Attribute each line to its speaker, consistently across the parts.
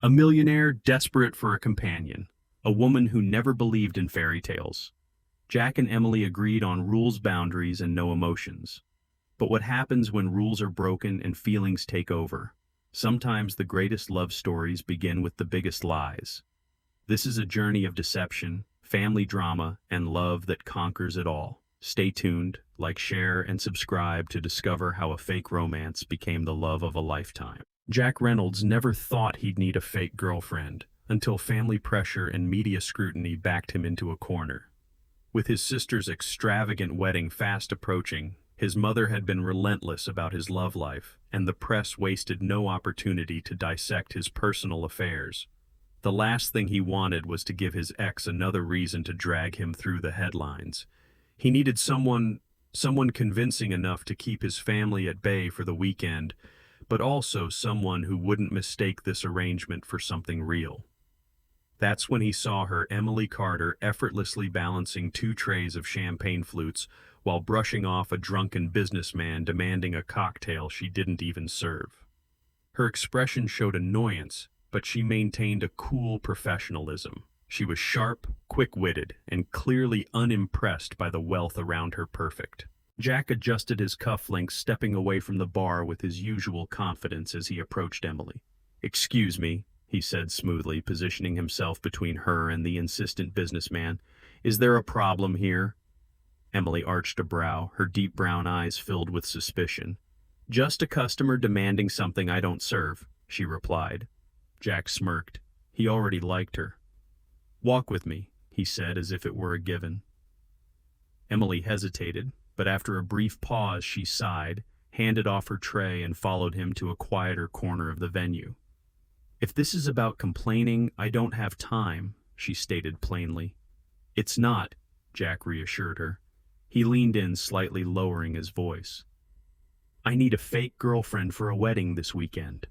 Speaker 1: A millionaire desperate for a companion, a woman who never believed in fairy tales. Jack and Emily agreed on rules, boundaries, and no emotions. But what happens when rules are broken and feelings take over? Sometimes the greatest love stories begin with the biggest lies. This is a journey of deception, family drama, and love that conquers it all. Stay tuned, like, share, and subscribe to discover how a fake romance became the love of a lifetime. Jack Reynolds never thought he'd need a fake girlfriend until family pressure and media scrutiny backed him into a corner. With his sister's extravagant wedding fast approaching, his mother had been relentless about his love life, and the press wasted no opportunity to dissect his personal affairs. The last thing he wanted was to give his ex another reason to drag him through the headlines. He needed someone convincing enough to keep his family at bay for the weekend, but also someone who wouldn't mistake this arrangement for something real. That's when he saw her, Emily Carter, effortlessly balancing 2 trays of champagne flutes while brushing off a drunken businessman demanding a cocktail she didn't even serve. Her expression showed annoyance, but she maintained a cool professionalism. She was sharp, quick-witted, and clearly unimpressed by the wealth around her perfect. Jack adjusted his cufflinks, stepping away from the bar with his usual confidence as he approached Emily. "Excuse me," he said smoothly, positioning himself between her and the insistent businessman. "Is there a problem here?" Emily arched a brow, her deep brown eyes filled with suspicion. "Just a customer demanding something I don't serve," she replied. Jack smirked. He already liked her. "Walk with me," he said as if it were a given. Emily hesitated, but after a brief pause she sighed, handed off her tray, and followed him to a quieter corner of the venue. "If this is about complaining, I don't have time," she stated plainly. "It's not," Jack reassured her. He leaned in, slightly lowering his voice. "I need a fake girlfriend for a wedding this weekend."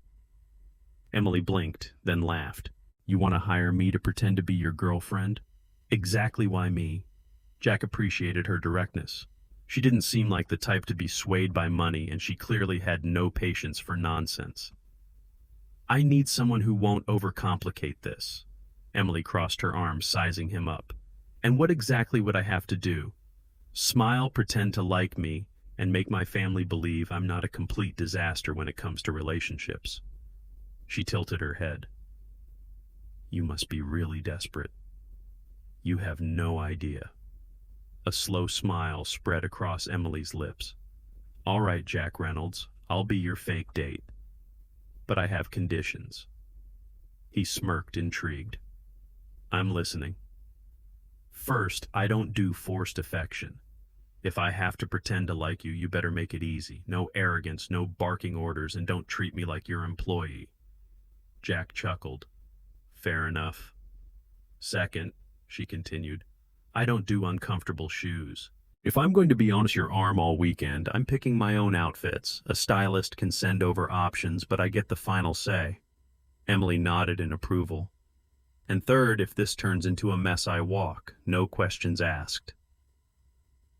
Speaker 1: Emily blinked, then laughed. "You want to hire me to pretend to be your girlfriend?" "Exactly why me." Jack appreciated her directness. She didn't seem like the type to be swayed by money, and she clearly had no patience for nonsense. "I need someone who won't overcomplicate this." Emily crossed her arms, sizing him up. "And what exactly would I have to do? Smile, pretend to like me, and make my family believe I'm not a complete disaster when it comes to relationships." She tilted her head. "You must be really desperate. You have no idea." A slow smile spread across Emily's lips. "All right, Jack Reynolds, I'll be your fake date. But I have conditions." He smirked, intrigued. "I'm listening." "First, I don't do forced affection. If I have to pretend to like you, you better make it easy. No arrogance, no barking orders, and don't treat me like your employee." Jack chuckled. "Fair enough." "Second," she continued, "I don't do uncomfortable shoes. If I'm going to be on your arm all weekend, I'm picking my own outfits. A stylist can send over options, but I get the final say." Emily nodded in approval. "And third, if this turns into a mess, I walk. No questions asked."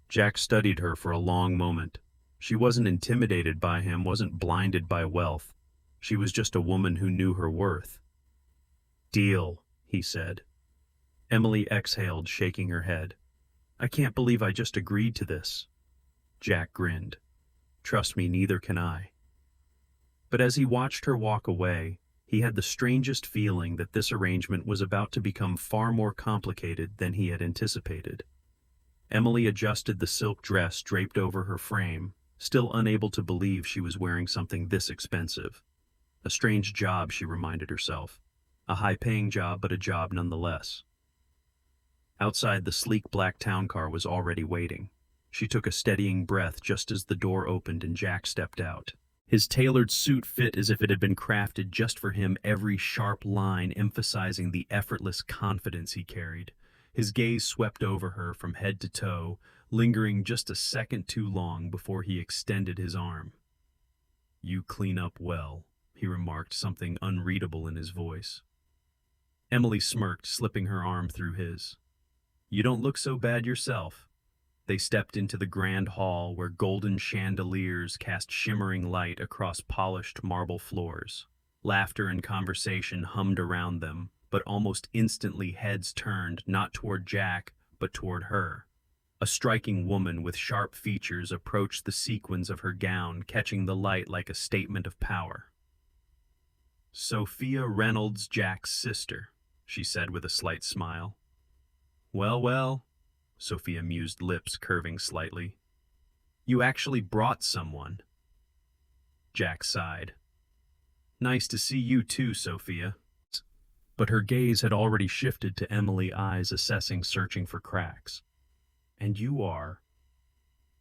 Speaker 1: Jack studied her for a long moment. She wasn't intimidated by him, wasn't blinded by wealth. She was just a woman who knew her worth. "Deal," he said. Emily exhaled, shaking her head. "I can't believe I just agreed to this." Jack grinned. "Trust me, neither can I." But as he watched her walk away, he had the strangest feeling that this arrangement was about to become far more complicated than he had anticipated. Emily adjusted the silk dress draped over her frame, still unable to believe she was wearing something this expensive. A strange job, she reminded herself. A high-paying job, but a job nonetheless. Outside, the sleek black town car was already waiting. She took a steadying breath just as the door opened and Jack stepped out. His tailored suit fit as if it had been crafted just for him, every sharp line emphasizing the effortless confidence he carried. His gaze swept over her from head to toe, lingering just a second too long before he extended his arm. "You clean up well," he remarked, something unreadable in his voice. Emily smirked, slipping her arm through his. "You don't look so bad yourself." They stepped into the grand hall where golden chandeliers cast shimmering light across polished marble floors. Laughter and conversation hummed around them, but almost instantly heads turned not toward Jack, but toward her. A striking woman with sharp features approached the sequins of her gown, catching the light like a statement of power. "Sophia Reynolds, Jack's sister," she said with a slight smile. "Well, well," Sophia mused, lips curving slightly. "You actually brought someone." Jack sighed. "Nice to see you too, Sophia." But her gaze had already shifted to Emily, eyes assessing, searching for cracks. "And you are?"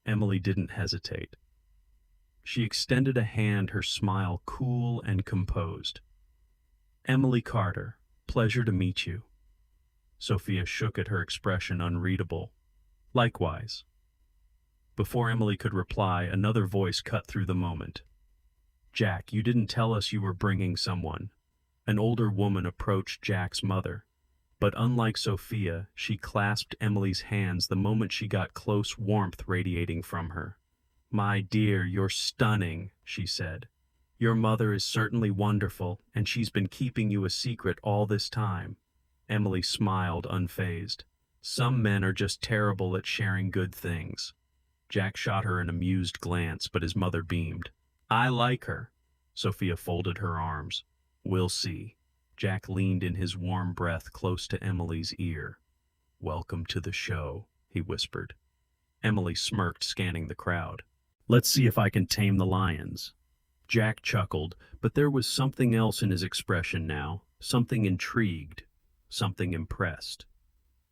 Speaker 1: Emily didn't hesitate. She extended a hand, her smile cool and composed. "Emily Carter, pleasure to meet you." Sophia shook at her expression, unreadable. "Likewise." Before Emily could reply, another voice cut through the moment. "Jack, you didn't tell us you were bringing someone." An older woman approached Jack's mother, but unlike Sophia, she clasped Emily's hands the moment she got close, warmth radiating from her. "My dear, you're stunning," she said. "Your mother is certainly wonderful, and she's been keeping you a secret all this time." Emily smiled, unfazed. "Some men are just terrible at sharing good things." Jack shot her an amused glance, but his mother beamed. "I like her." Sophia folded her arms. "We'll see." Jack leaned in his warm breath close to Emily's ear. "Welcome to the show," he whispered. Emily smirked, scanning the crowd. "Let's see if I can tame the lions." Jack chuckled, but there was something else in his expression now, something intrigued, something impressed.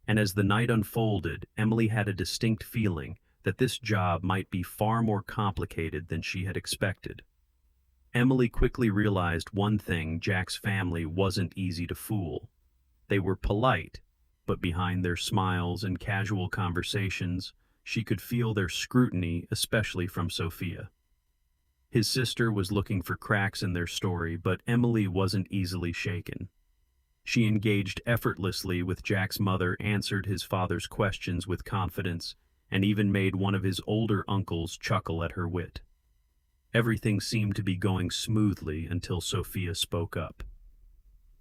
Speaker 1: And as the night unfolded, Emily had a distinct feeling that this job might be far more complicated than she had expected. Emily quickly realized one thing: Jack's family wasn't easy to fool. They were polite, but behind their smiles and casual conversations, she could feel their scrutiny, especially from Sophia. His sister was looking for cracks in their story, but Emily wasn't easily shaken. She engaged effortlessly with Jack's mother, answered his father's questions with confidence, and even made one of his older uncles chuckle at her wit. Everything seemed to be going smoothly until Sophia spoke up.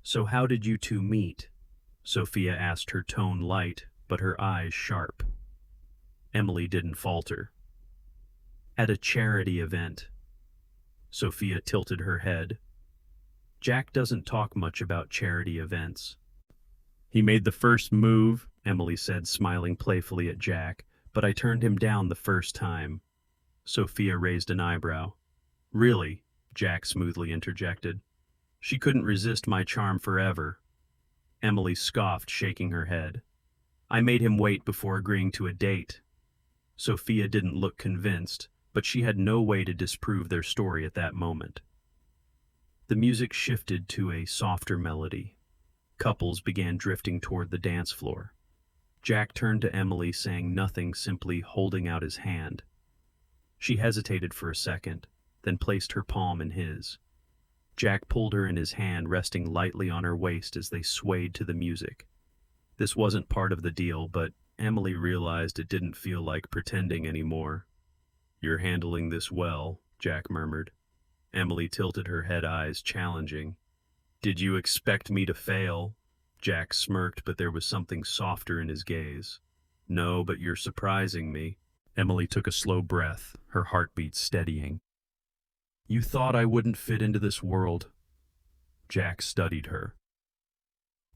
Speaker 1: "So how did you two meet?" Sophia asked, her tone light, but her eyes sharp. Emily didn't falter. "At a charity event." Sophia tilted her head. "Jack doesn't talk much about charity events." "He made the first move," Emily said, smiling playfully at Jack, "but I turned him down the first time." Sophia raised an eyebrow. "Really?" Jack smoothly interjected. "She couldn't resist my charm forever." Emily scoffed, shaking her head. "I made him wait before agreeing to a date." Sophia didn't look convinced, but she had no way to disprove their story at that moment. The music shifted to a softer melody. Couples began drifting toward the dance floor. Jack turned to Emily, saying nothing, simply holding out his hand. She hesitated for a second, then placed her palm in his. Jack pulled her in his hand, resting lightly on her waist as they swayed to the music. This wasn't part of the deal, but Emily realized it didn't feel like pretending anymore. "You're handling this well," Jack murmured. Emily tilted her head, eyes challenging. "Did you expect me to fail?" Jack smirked, but there was something softer in his gaze. "No, but you're surprising me." Emily took a slow breath, her heartbeat steadying. "You thought I wouldn't fit into this world?" Jack studied her.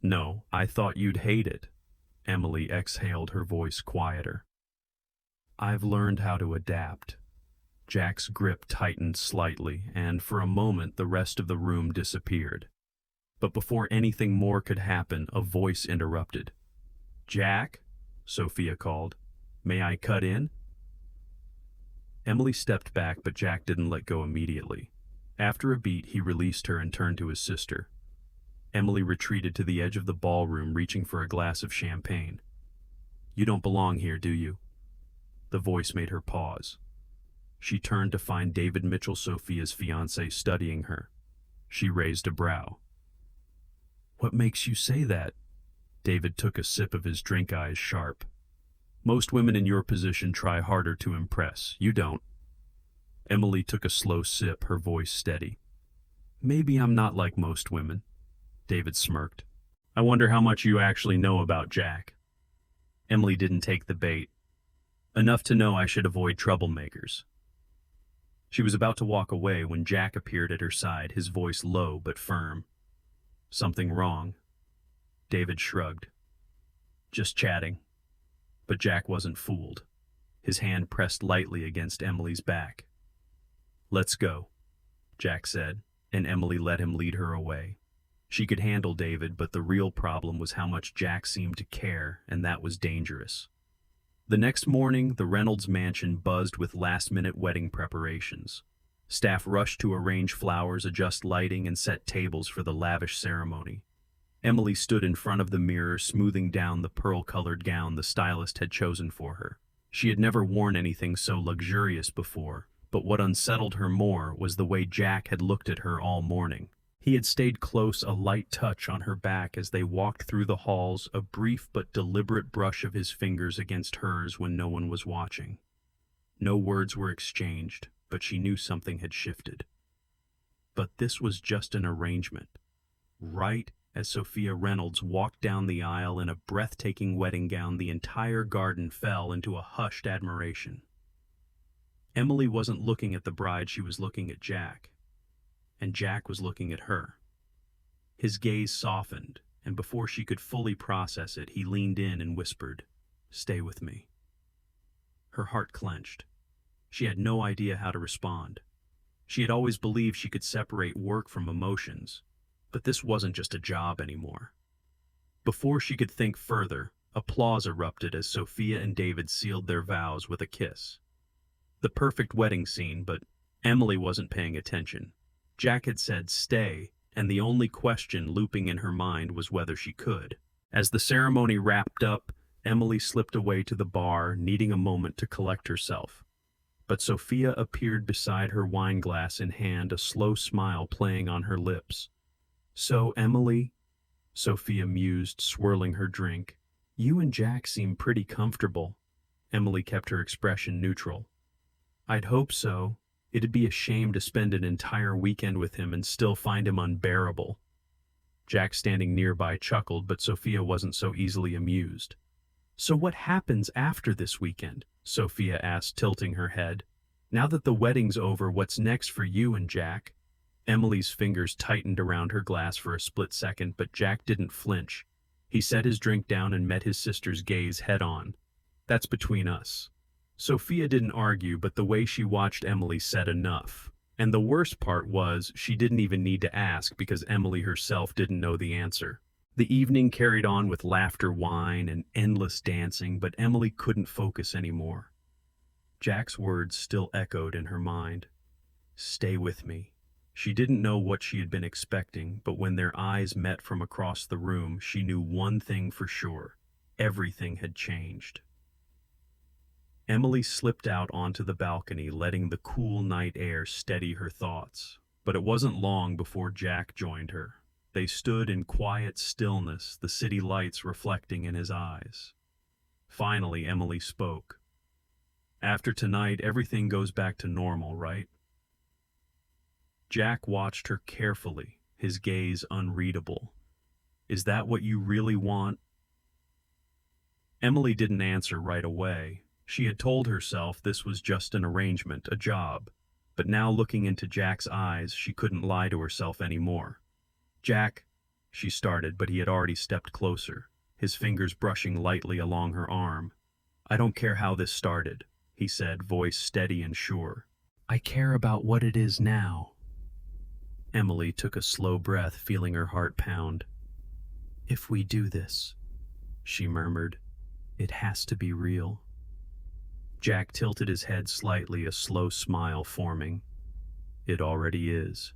Speaker 1: "No, I thought you'd hate it." Emily exhaled, her voice quieter. "I've learned how to adapt." Jack's grip tightened slightly, and for a moment the rest of the room disappeared. But before anything more could happen, a voice interrupted. "Jack?" Sophia called. "May I cut in?" Emily stepped back, but Jack didn't let go immediately. After a beat, he released her and turned to his sister. Emily retreated to the edge of the ballroom, reaching for a glass of champagne. "You don't belong here, do you?" The voice made her pause. She turned to find David Mitchell, Sophia's fiancé, studying her. She raised a brow. "What makes you say that?" David took a sip of his drink, eyes sharp. "Most women in your position try harder to impress. You don't." Emily took a slow sip, her voice steady. Maybe I'm not like most women, David smirked. I wonder how much you actually know about Jack. Emily didn't take the bait. Enough to know I should avoid troublemakers. She was about to walk away when Jack appeared at her side, his voice low but firm. Something wrong? David shrugged. Just chatting. But Jack wasn't fooled. His hand pressed lightly against Emily's back. Let's go, Jack said, and Emily let him lead her away. She could handle David, but the real problem was how much Jack seemed to care, and that was dangerous. The next morning, the Reynolds mansion buzzed with last-minute wedding preparations. Staff rushed to arrange flowers, adjust lighting, and set tables for the lavish ceremony. Emily stood in front of the mirror, smoothing down the pearl-colored gown the stylist had chosen for her. She had never worn anything so luxurious before, but what unsettled her more was the way Jack had looked at her all morning. He had stayed close, a light touch on her back as they walked through the halls, a brief but deliberate brush of his fingers against hers when no one was watching. No words were exchanged, but she knew something had shifted. But this was just an arrangement. Right as Sophia Reynolds walked down the aisle in a breathtaking wedding gown, the entire garden fell into a hushed admiration. Emily wasn't looking at the bride, she was looking at Jack. And Jack was looking at her. His gaze softened, and before she could fully process it, he leaned in and whispered, "Stay with me." Her heart clenched. She had no idea how to respond. She had always believed she could separate work from emotions, but this wasn't just a job anymore. Before she could think further, applause erupted as Sophia and David sealed their vows with a kiss. The perfect wedding scene, but Emily wasn't paying attention. Jack had said stay, and the only question looping in her mind was whether she could. As the ceremony wrapped up, Emily slipped away to the bar, needing a moment to collect herself. But Sophia appeared beside her, wine glass in hand, a slow smile playing on her lips. "So, Emily," Sophia mused, swirling her drink, "you and Jack seem pretty comfortable." Emily kept her expression neutral. "I'd hope so. It'd be a shame to spend an entire weekend with him and still find him unbearable." Jack, standing nearby, chuckled, but Sophia wasn't so easily amused. "So what happens after this weekend?" Sophia asked, tilting her head. "Now that the wedding's over, what's next for you and Jack?" Emily's fingers tightened around her glass for a split second, but Jack didn't flinch. He set his drink down and met his sister's gaze head-on. "That's between us." Sophia didn't argue, but the way she watched Emily said enough. And the worst part was, she didn't even need to ask because Emily herself didn't know the answer. The evening carried on with laughter, wine, and endless dancing, but Emily couldn't focus anymore. Jack's words still echoed in her mind. "Stay with me." She didn't know what she had been expecting, but when their eyes met from across the room, she knew one thing for sure. Everything had changed. Emily slipped out onto the balcony, letting the cool night air steady her thoughts. But it wasn't long before Jack joined her. They stood in quiet stillness, the city lights reflecting in his eyes. Finally, Emily spoke. "After tonight, everything goes back to normal, right?" Jack watched her carefully, his gaze unreadable. "Is that what you really want?" Emily didn't answer right away. She had told herself this was just an arrangement, a job. But now, looking into Jack's eyes, she couldn't lie to herself anymore. "Jack," she started, but he had already stepped closer, his fingers brushing lightly along her arm. "I don't care how this started," he said, voice steady and sure. "I care about what it is now." Emily took a slow breath, feeling her heart pound. "If we do this," she murmured, "it has to be real." Jack tilted his head slightly, a slow smile forming. "It already is."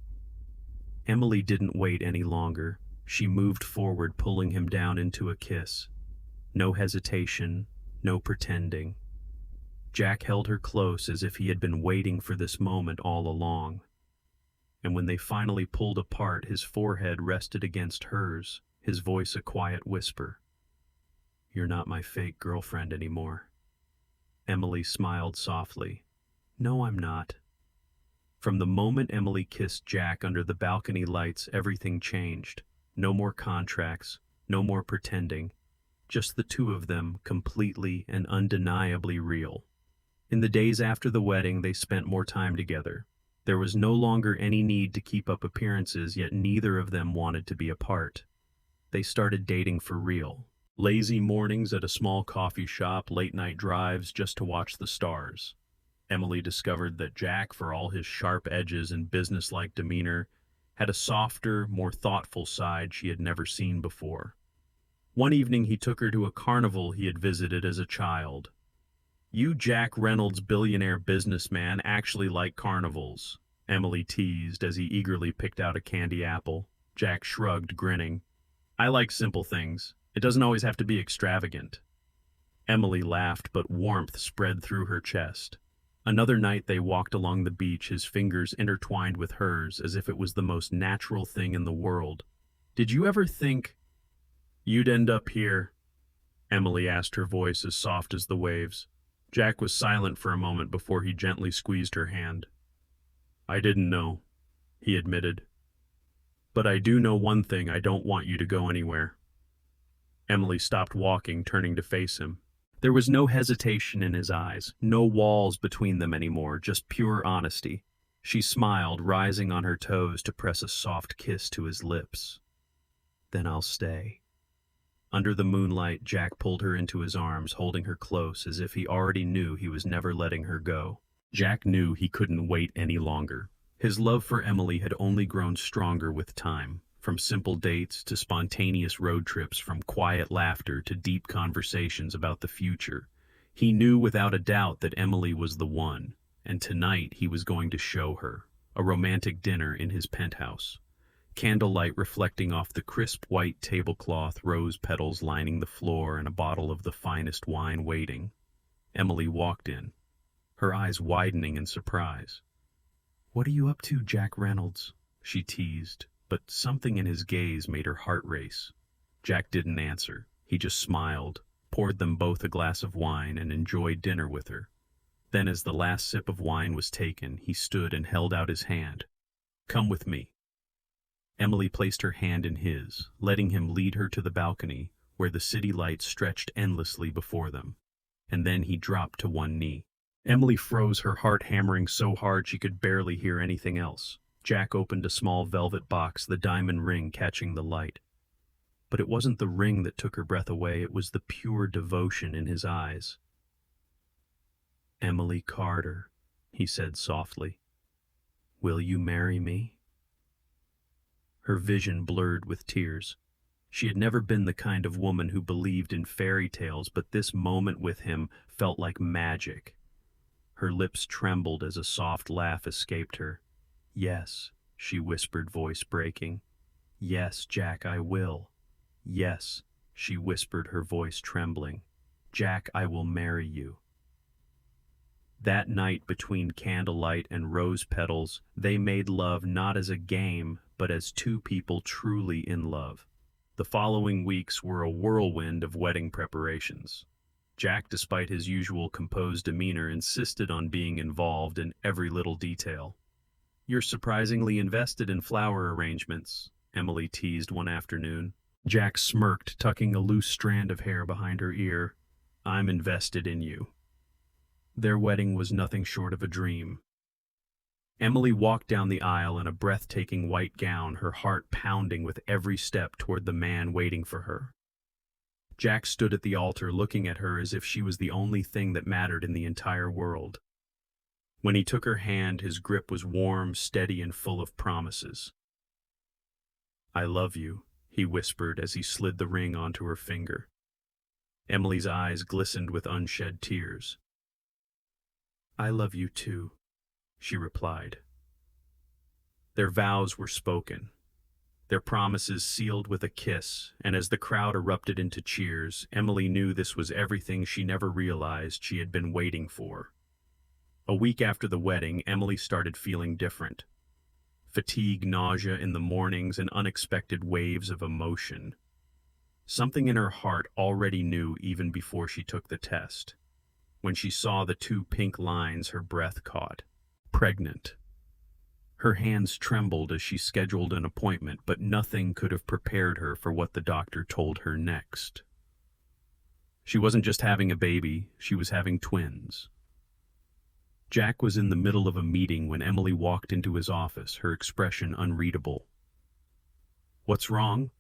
Speaker 1: Emily didn't wait any longer. She moved forward, pulling him down into a kiss. No hesitation, no pretending. Jack held her close as if he had been waiting for this moment all along. And when they finally pulled apart, his forehead rested against hers, his voice a quiet whisper. "You're not my fake girlfriend anymore." Emily smiled softly. "No, I'm not." From the moment Emily kissed Jack under the balcony lights, everything changed. No more contracts, no more pretending. Just the two of them, completely and undeniably real. In the days after the wedding, they spent more time together. There was no longer any need to keep up appearances, yet neither of them wanted to be apart. They started dating for real. Lazy mornings at a small coffee shop, late-night drives just to watch the stars. Emily discovered that Jack, for all his sharp edges and businesslike demeanor, had a softer, more thoughtful side she had never seen before. One evening he took her to a carnival he had visited as a child. "You Jack Reynolds, billionaire businessman, actually like carnivals," Emily teased as he eagerly picked out a candy apple. Jack shrugged, grinning. "I like simple things. It doesn't always have to be extravagant." Emily laughed, but warmth spread through her chest. Another night they walked along the beach, his fingers intertwined with hers as if it was the most natural thing in the world. "Did you ever think you'd end up here?" Emily asked, her voice as soft as the waves. Jack was silent for a moment before he gently squeezed her hand. "I didn't know," he admitted. "But I do know one thing: I don't want you to go anywhere." Emily stopped walking, turning to face him. There was no hesitation in his eyes, no walls between them anymore, just pure honesty. She smiled, rising on her toes to press a soft kiss to his lips. "Then I'll stay." Under the moonlight, Jack pulled her into his arms, holding her close as if he already knew he was never letting her go. Jack knew he couldn't wait any longer. His love for Emily had only grown stronger with time. From simple dates to spontaneous road trips, from quiet laughter to deep conversations about the future. He knew without a doubt that Emily was the one, and tonight he was going to show her. A romantic dinner in his penthouse. Candlelight reflecting off the crisp white tablecloth, rose petals lining the floor, and a bottle of the finest wine waiting. Emily walked in, her eyes widening in surprise. "What are you up to, Jack Reynolds?" she teased. But something in his gaze made her heart race. Jack didn't answer. He just smiled, poured them both a glass of wine, and enjoyed dinner with her. Then, as the last sip of wine was taken, he stood and held out his hand. "Come with me." Emily placed her hand in his, letting him lead her to the balcony, where the city lights stretched endlessly before them. And then he dropped to one knee. Emily froze, her heart hammering so hard she could barely hear anything else. Jack opened a small velvet box, the diamond ring catching the light. But it wasn't the ring that took her breath away, it was the pure devotion in his eyes. "Emily Carter," he said softly, "will you marry me?" Her vision blurred with tears. She had never been the kind of woman who believed in fairy tales, but this moment with him felt like magic. Her lips trembled as a soft laugh escaped her. "Yes," she whispered, voice breaking. "Yes, Jack, I will." "Yes," she whispered, her voice trembling. "Jack, I will marry you." That night, between candlelight and rose petals, they made love not as a game, but as two people truly in love. The following weeks were a whirlwind of wedding preparations. Jack, despite his usual composed demeanor, insisted on being involved in every little detail. "You're surprisingly invested in flower arrangements," Emily teased one afternoon. Jack smirked, tucking a loose strand of hair behind her ear. "I'm invested in you." Their wedding was nothing short of a dream. Emily walked down the aisle in a breathtaking white gown, her heart pounding with every step toward the man waiting for her. Jack stood at the altar, looking at her as if she was the only thing that mattered in the entire world. When he took her hand, his grip was warm, steady, and full of promises. "I love you," he whispered as he slid the ring onto her finger. Emily's eyes glistened with unshed tears. "I love you too," she replied. Their vows were spoken, their promises sealed with a kiss, and as the crowd erupted into cheers, Emily knew this was everything she never realized she had been waiting for. A week after the wedding, Emily started feeling different. Fatigue, nausea in the mornings, and unexpected waves of emotion. Something in her heart already knew even before she took the test. When she saw the two pink lines, her breath caught. Pregnant. Her hands trembled as she scheduled an appointment, but nothing could have prepared her for what the doctor told her next. She wasn't just having a baby, she was having twins. Jack was in the middle of a meeting when Emily walked into his office, her expression unreadable. "What's wrong?"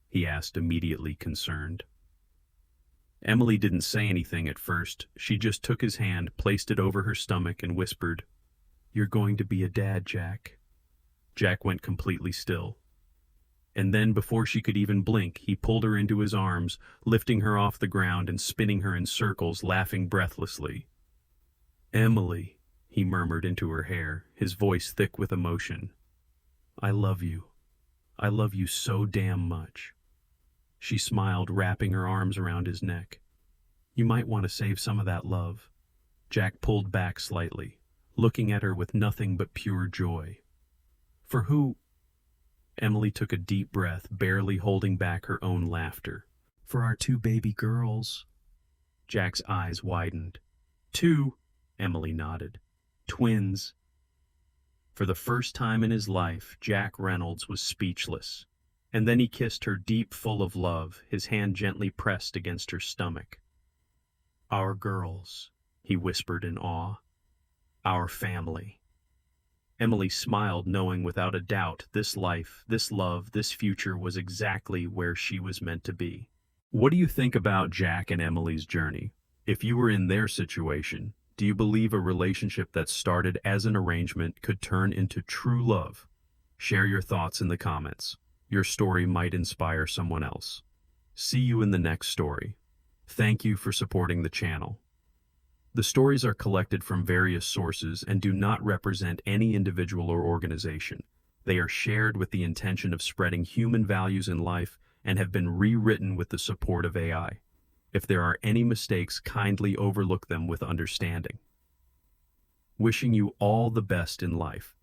Speaker 1: he asked, immediately concerned. Emily didn't say anything at first. She just took his hand, placed it over her stomach, and whispered, "You're going to be a dad, Jack." Jack went completely still. And then, before she could even blink, he pulled her into his arms, lifting her off the ground and spinning her in circles, laughing breathlessly. "Emily," he murmured into her hair, his voice thick with emotion. "I love you. I love you so damn much." She smiled, wrapping her arms around his neck. "You might want to save some of that love." Jack pulled back slightly, looking at her with nothing but pure joy. "For who?" Emily took a deep breath, barely holding back her own laughter. "For our 2 baby girls." Jack's eyes widened. "2?" Emily nodded. "Twins." For the first time in his life, Jack Reynolds was speechless. And then he kissed her deep, full of love, his hand gently pressed against her stomach. "Our girls," he whispered in awe. "Our family." Emily smiled, knowing without a doubt this life, this love, this future was exactly where she was meant to be. What do you think about Jack and Emily's journey? If you were in their situation, do you believe a relationship that started as an arrangement could turn into true love? Share your thoughts in the comments. Your story might inspire someone else. See you in the next story. Thank you for supporting the channel. The stories are collected from various sources and do not represent any individual or organization. They are shared with the intention of spreading human values in life and have been rewritten with the support of AI. If there are any mistakes, kindly overlook them with understanding. Wishing you all the best in life.